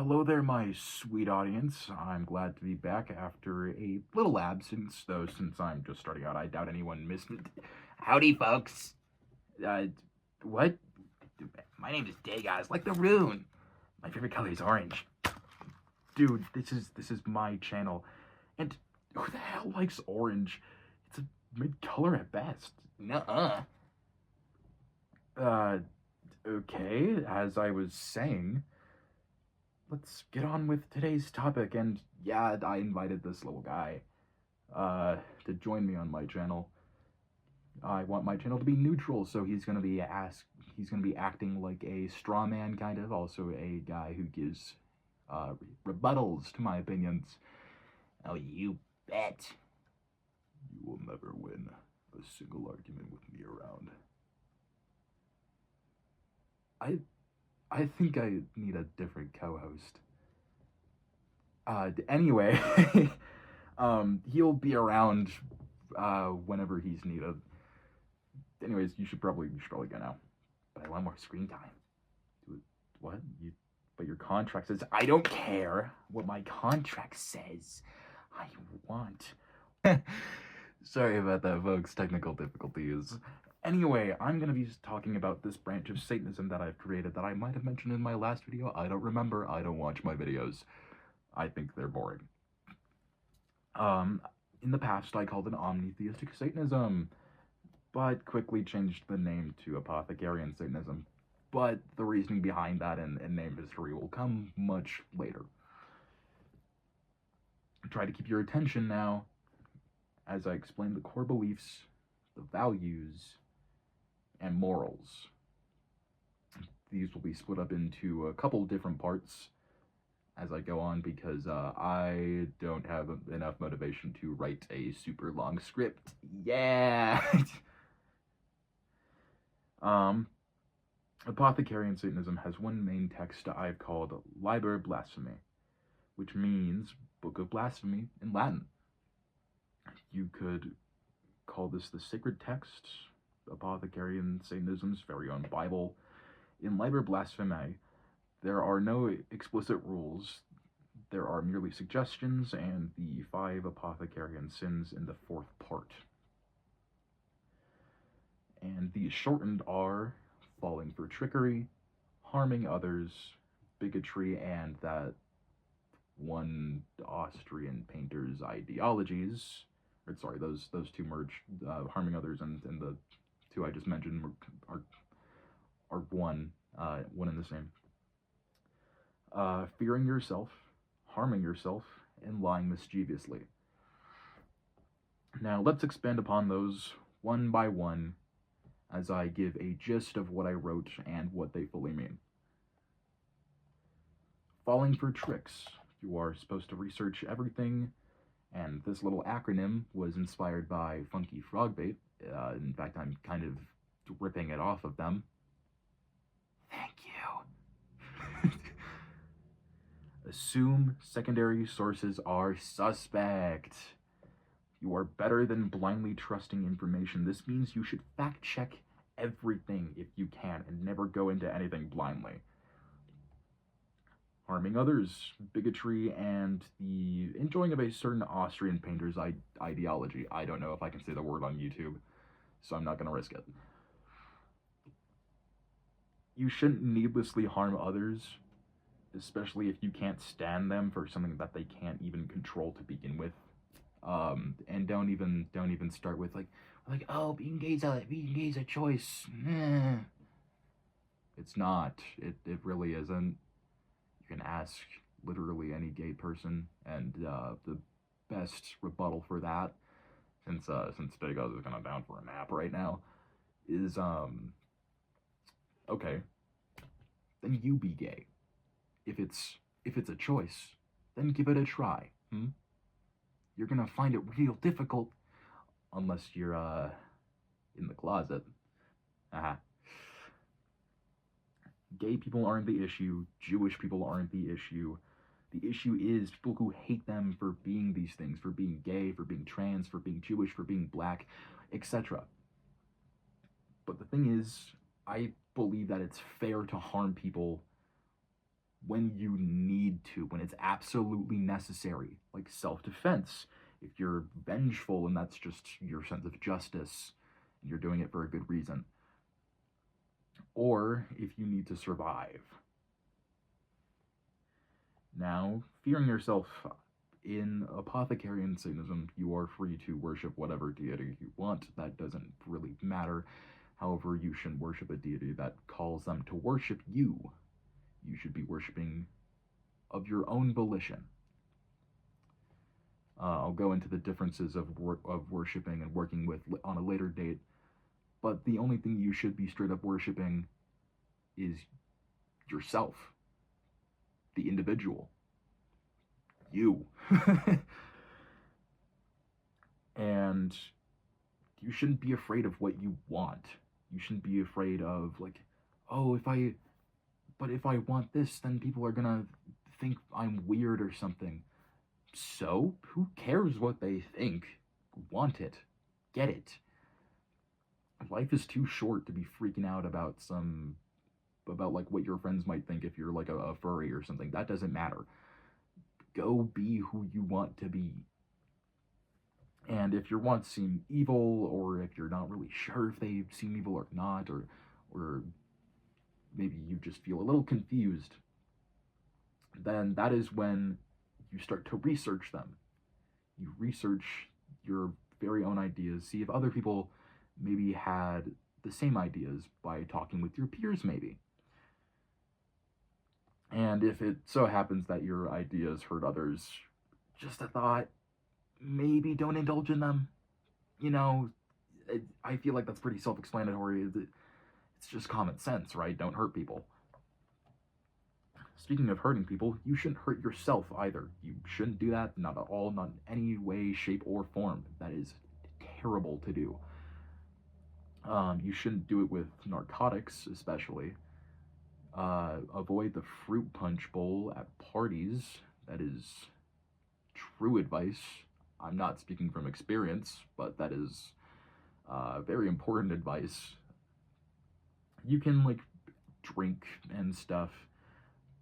Hello there, my sweet audience. I'm glad to be back after a little absence, though, since I'm just starting out. I doubt anyone missed it. Howdy, folks. Uh, what? My name is Dagaz, like the rune. My favorite color is orange. Dude, this is my channel, and who the hell likes orange? It's a mid-color at best. Nuh-uh. Okay. As I was saying, let's get on with today's topic. And yeah, I invited this little guy to join me on my channel. I want my channel to be neutral, so he's gonna be acting like a straw man, kind of, also a guy who gives rebuttals to my opinions. Oh, you bet. You will never win a single argument with me around. I think I need a different co-host. Anyway, he'll be around whenever he's needed. Anyways, you should probably go now. But I want more screen time. What? But your contract says I don't care what my contract says. I want. Sorry about that, folks. Technical difficulties. Anyway, I'm going to be talking about this branch of Satanism that I've created that I might have mentioned in my last video. I don't remember. I don't watch my videos. I think they're boring. In the past, I called it omnitheistic Satanism, but quickly changed the name to Apothecarian Satanism. But the reasoning behind that and name history will come much later. Try to keep your attention now as I explain the core beliefs, the values, and morals. These will be split up into a couple different parts as I go on, because I don't have enough motivation to write a super long script. Yeah! Apothecarian Satanism has one main text I've called Liber Blasphemy, which means Book of Blasphemy in Latin. You could call this the sacred text, Apothecarian Satanism's very own Bible. In Liber Blasphemy, there are no explicit rules. There are merely suggestions and the 5 Apothecarian sins in the 4th part. And these shortened are falling for trickery, harming others, bigotry, and that one Austrian painter's ideologies. Or sorry, those two merged. Harming others and the 2 I just mentioned are one and the same. Fearing yourself, harming yourself, and lying mischievously. Now, let's expand upon those one by one as I give a gist of what I wrote and what they fully mean. Falling for tricks. You are supposed to research everything, and this little acronym was inspired by Funky Frogbait. In fact, I'm kind of ripping it off of them. Thank you. Assume secondary sources are suspect. You are better than blindly trusting information. This means you should fact check everything if you can and never go into anything blindly. Harming others, bigotry, and the enjoying of a certain Austrian painter's ideology. I don't know if I can say the word on YouTube, so I'm not going to risk it. You shouldn't needlessly harm others, especially if you can't stand them for something that they can't even control to begin with. And don't even start with like oh, being gay's a choice. It's not. It really isn't. You can ask literally any gay person, and the best rebuttal for that, since Dagaz is kind of down for a nap right now, is okay, then you be gay. If it's a choice, then give it a try. You're gonna find it real difficult unless you're in the closet. Gay people aren't the issue. Jewish people aren't the issue. The issue is people who hate them for being these things, for being gay, for being trans, for being Jewish, for being black, etc. But the thing is, I believe that it's fair to harm people when you need to, when it's absolutely necessary, like self-defense. If you're vengeful and that's just your sense of justice, and you're doing it for a good reason. Or if you need to survive. Now, fearing yourself, in Apothecarian Satanism, you are free to worship whatever deity you want. That doesn't really matter. However, you shouldn't worship a deity that calls them to worship you. You should be worshiping of your own volition. I'll go into the differences of worshiping and working with on a later date, but the only thing you should be straight up worshiping is yourself, the individual, you. And you shouldn't be afraid of what you want. You shouldn't be afraid of, like, oh, if I want this, then people are gonna think I'm weird or something. So, who cares what they think? Want it. Get it. Life is too short to be freaking out about like what your friends might think if you're like a furry or something. That doesn't matter. Go be who you want to be. And if your wants seem evil, or if you're not really sure if they seem evil or not, or maybe you just feel a little confused, then that is when you start to research them. You research your very own ideas, see if other people maybe had the same ideas by talking with your peers, maybe. And if it so happens that your ideas hurt others, just a thought, maybe don't indulge in them. You know, I feel like that's pretty self-explanatory. It's just common sense, right? Don't hurt people. Speaking of hurting people, you shouldn't hurt yourself either. You shouldn't do that, not at all, not in any way, shape, or form. That is terrible to do. You shouldn't do it with narcotics, especially. Avoid the fruit punch bowl at parties. That is true advice. I'm not speaking from experience, but that is very important advice. You can, like, drink and stuff,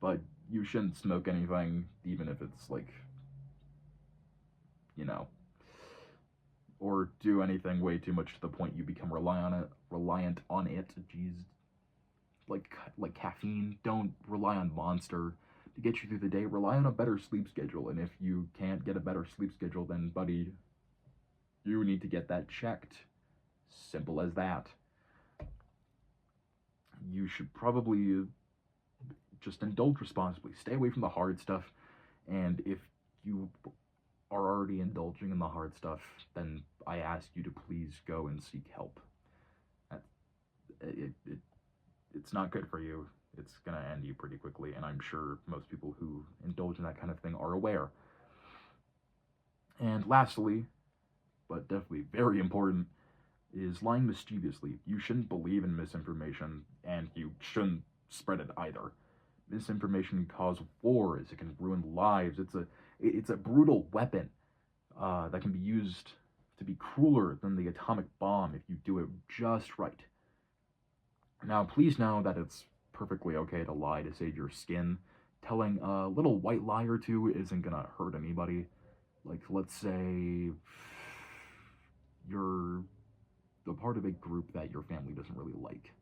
but you shouldn't smoke anything, even if it's, like, you know, or do anything way too much to the point you become reliant on it. Jeez. Like caffeine. Don't rely on Monster to get you through the day. Rely on a better sleep schedule, and if you can't get a better sleep schedule, then, buddy, you need to get that checked. Simple as that. You should probably just indulge responsibly. Stay away from the hard stuff, and if you are already indulging in the hard stuff, then I ask you to please go and seek help. It's not good for you. It's gonna end you pretty quickly, and I'm sure most people who indulge in that kind of thing are aware. And lastly, but definitely very important, is lying mischievously. You shouldn't believe in misinformation, and you shouldn't spread it either. Misinformation can cause wars. It can ruin lives. It's a brutal weapon that can be used to be crueler than the atomic bomb if you do it just right. Now, please know that it's perfectly okay to lie to save your skin. Telling a little white lie or two isn't gonna hurt anybody. Like, let's say you're a part of a group that your family doesn't really like.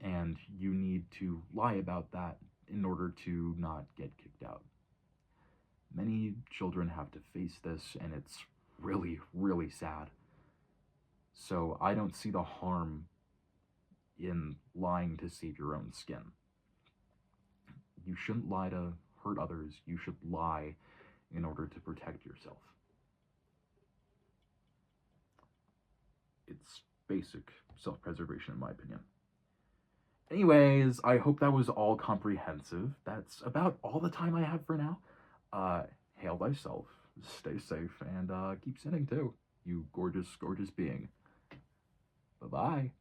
And you need to lie about that in order to not get kicked out. Many children have to face this, and it's really, really sad. So I don't see the harm in lying to save your own skin. You shouldn't lie to hurt others. You should lie in order to protect yourself. It's basic self-preservation, in my opinion. Anyways, I hope that was all comprehensive. That's about all the time I have for now. Hail thyself, stay safe, and keep sinning too, you gorgeous, gorgeous being. Bye-bye.